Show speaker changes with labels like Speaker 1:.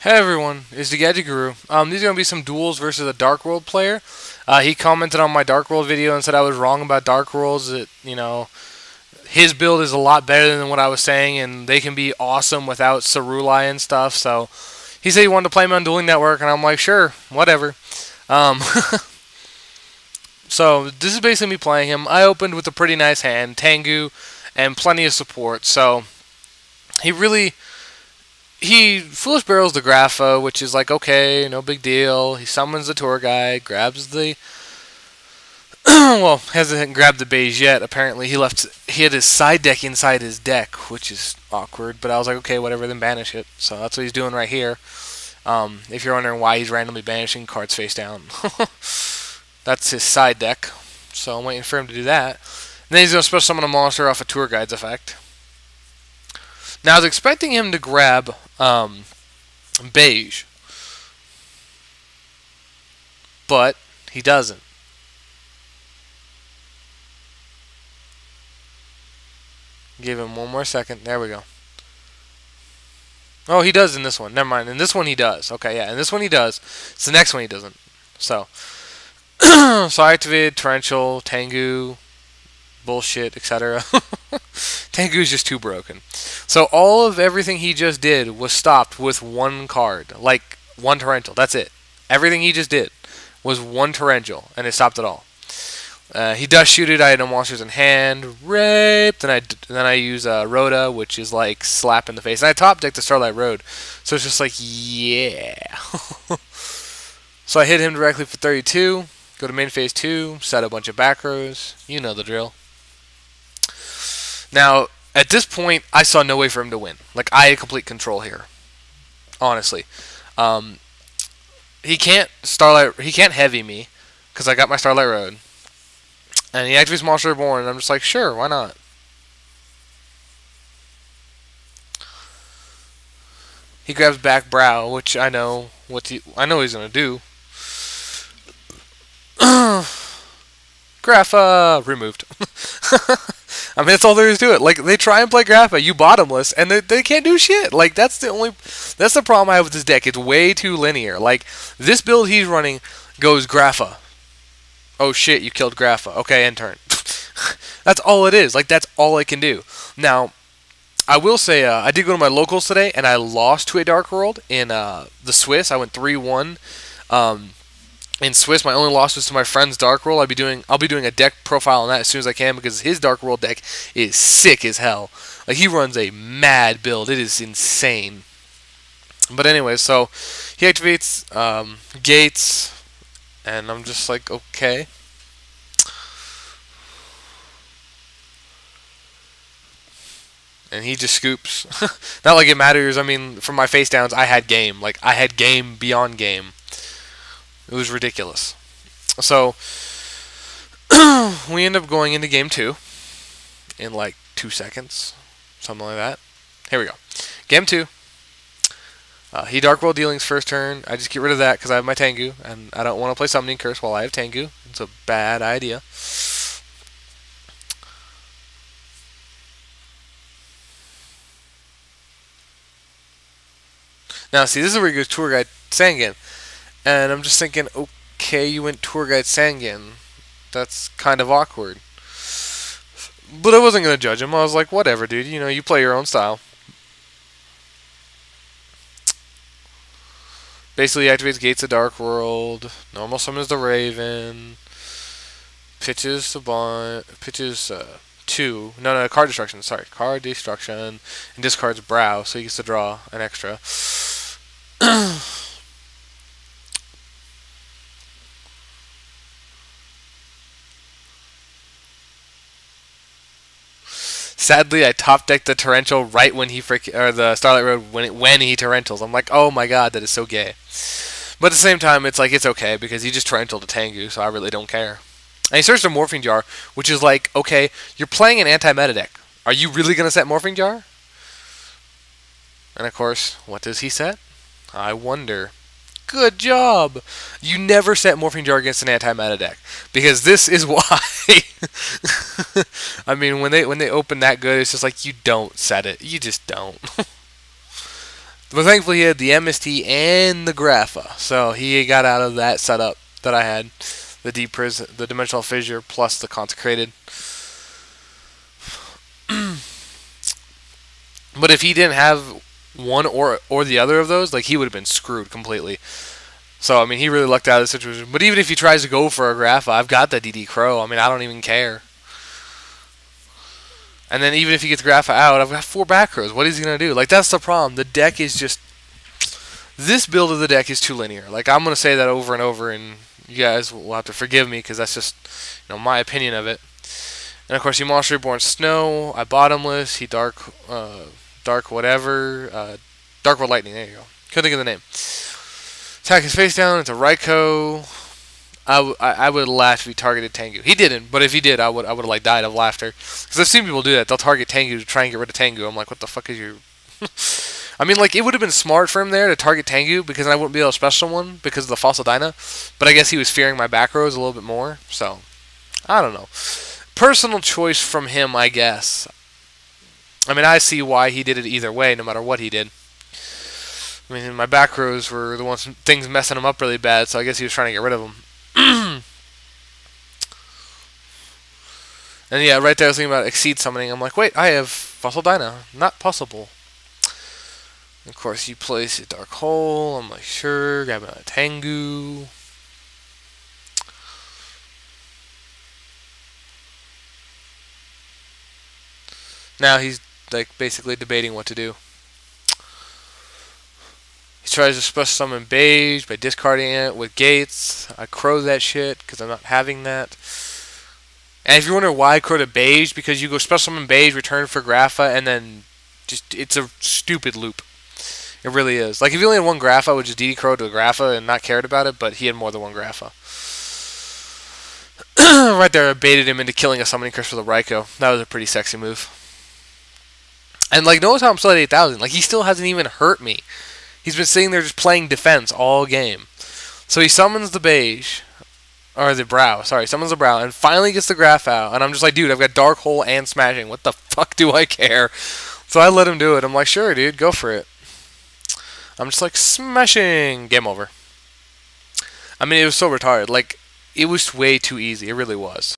Speaker 1: Hey everyone, it's the Gadget Guru. These are going to be some duels versus a Dark World player. He commented on my Dark World video and said I was wrong about Dark Worlds. That, his build is a lot better than what I was saying, and they can be awesome without ceruli and stuff. So he said he wanted to play me on Dueling Network, and I'm like, sure, whatever. Um, so this is basically me playing him. I opened with a pretty nice hand, Tengu, and plenty of support. So he foolish barrels the Grapha, which is like, okay, no big deal. He summons the tour guide, grabs the well, hasn't grabbed the beige yet. Apparently, he had his side deck inside his deck, which is awkward. But I was like, okay, whatever, then banish it. So that's what he's doing right here. If you're wondering why he's randomly banishing cards face down, that's his side deck. So I'm waiting for him to do that. And then he's gonna special summon a monster off a tour guide's effect. Now I was expecting him to grab beige, but he doesn't. Give him one more second. There we go. Oh, he does in this one. Never mind. In this one he does. Okay, yeah. In this one he does. It's the next one he doesn't. So, so I activated Torrential, Tengu, bullshit, etc. Tengu's just too broken. So all of everything he just did was stopped with one card. Like, one Torrential. That's it. Everything he just did was one Torrential, and it stopped it all. He does shoot it. I had no monsters in hand. Rape. Then I use Rhoda, which is like slap in the face. And I top deck the Starlight Road. So it's just like, yeah. So I hit him directly for 32. Go to main phase 2. Set a bunch of back rows. You know the drill. Now, at this point, I saw no way for him to win. Like, I had complete control here. Honestly. He can't heavy me, because I got my Starlight Road. And he activates Monster Reborn, and I'm just like, sure, why not? He grabs back Brow, which I know he's gonna do. Grapha removed. I mean, that's all there is to it. Like, they try and play Grapha, you bottomless, and they can't do shit. Like, that's the problem I have with this deck. It's way too linear. Like, this build he's running goes Grapha. Oh shit, you killed Grapha. Okay, end turn. That's all it is. Like, that's all I can do. Now, I will say, I did go to my locals today, and I lost to a Dark World in the Swiss. I went 3-1. In Swiss, my only loss was to my friend's Dark World. I'll be doing a deck profile on that as soon as I can, because his Dark World deck is sick as hell. Like, he runs a mad build. It is insane. But anyway, so he activates Gates, and I'm just like, okay. And he just scoops. Not like it matters. I mean, from my face downs, I had game. Like, I had game beyond game. It was ridiculous. So, we end up going into game 2 in like 2 seconds. Something like that. Here we go. Game 2. He Dark World Dealings first turn. I just get rid of that because I have my Tengu. And I don't want to play Summoning Curse while I have Tengu. It's a bad idea. Now, see, this is where he goes Tour Guide Sangan. And I'm just thinking, okay, you went Tour Guide Sangan. That's kind of awkward. But I wasn't going to judge him. I was like, whatever, dude. You know, you play your own style. Basically, activates Gates of Dark World. Normal summons the Raven. Pitches the bond. Pitches 2. No, card destruction. Sorry, card destruction. And discards Brow, so he gets to draw an extra. Sadly, I top decked the Torrential right when he the Starlight Road when he Torrentials. I'm like, oh my god, that is so gay. But at the same time, it's like, it's okay because he just Torrential to Tengu, so I really don't care. And he searched a Morphing Jar, which is like, okay, you're playing an anti-meta deck. Are you really gonna set Morphing Jar? And of course, what does he set? I wonder. Good job! You never set Morphing Jar against an anti-meta deck. Because this is why. I mean, when they open that good, it's just like, you don't set it. You just don't. But thankfully he had the MST and the Grapha, so he got out of that setup that I had, the deep prison, the dimensional fissure plus the consecrated. But if he didn't have one or the other of those, like he would have been screwed completely. So I mean, he really lucked out of the situation. But even if he tries to go for a Grapha, I've got the DD Crow. I mean, I don't even care. And then even if he gets Grapha out, I've got 4 back rows. What is he gonna do? Like that's the problem. The deck is just this build of the deck is too linear. Like I'm gonna say that over and over, and you guys will have to forgive me because that's just my opinion of it. And of course, he Monster Reborn Snow. I bottomless. He dark whatever. Dark World Lightning. There you go. Couldn't think of the name. Attack his face down. It's a Raikou. I would have laughed if he targeted Tengu. He didn't, but if he did, I would have like died of laughter. Because I've seen people do that. They'll target Tengu to try and get rid of Tengu. I'm like, what the fuck is your... I mean, like, it would have been smart for him there to target Tengu because then I wouldn't be able to special one because of the Fossil Dyna. But I guess he was fearing my back rows a little bit more. So, I don't know. Personal choice from him, I guess. I mean, I see why he did it either way, no matter what he did. I mean, my back rows were the ones things messing him up really bad, so I guess he was trying to get rid of them. And yeah, right there I was thinking about Exceed Summoning. I'm like, wait, I have Fossil Dyna. Not possible. Of course, you place a Dark Hole. I'm like, sure, grab a Tengu. Now he's like basically debating what to do. He tries to special summon Beige by discarding it with Gates. I crow that shit because I'm not having that. And if you wonder why I crowed a Beige, because you go special summon Beige, return for Grapha, and then just it's a stupid loop. It really is. Like if you only had one Grapha, I would just DD crow to a Grapha and not cared about it, but he had more than one Grapha. Right there, I baited him into killing a Summoning Curse with a Raikou. That was a pretty sexy move. And like, notice how I'm still at 8,000. Like he still hasn't even hurt me. He's been sitting there just playing defense all game. So he summons the Beige. Or the Brow. Sorry, summons the Brow. And finally gets the Graph out. And I'm just like, dude, I've got Dark Hole and Smashing. What the fuck do I care? So I let him do it. I'm like, sure, dude. Go for it. I'm just like, Smashing. Game over. I mean, it was so retarded. Like, it was way too easy. It really was.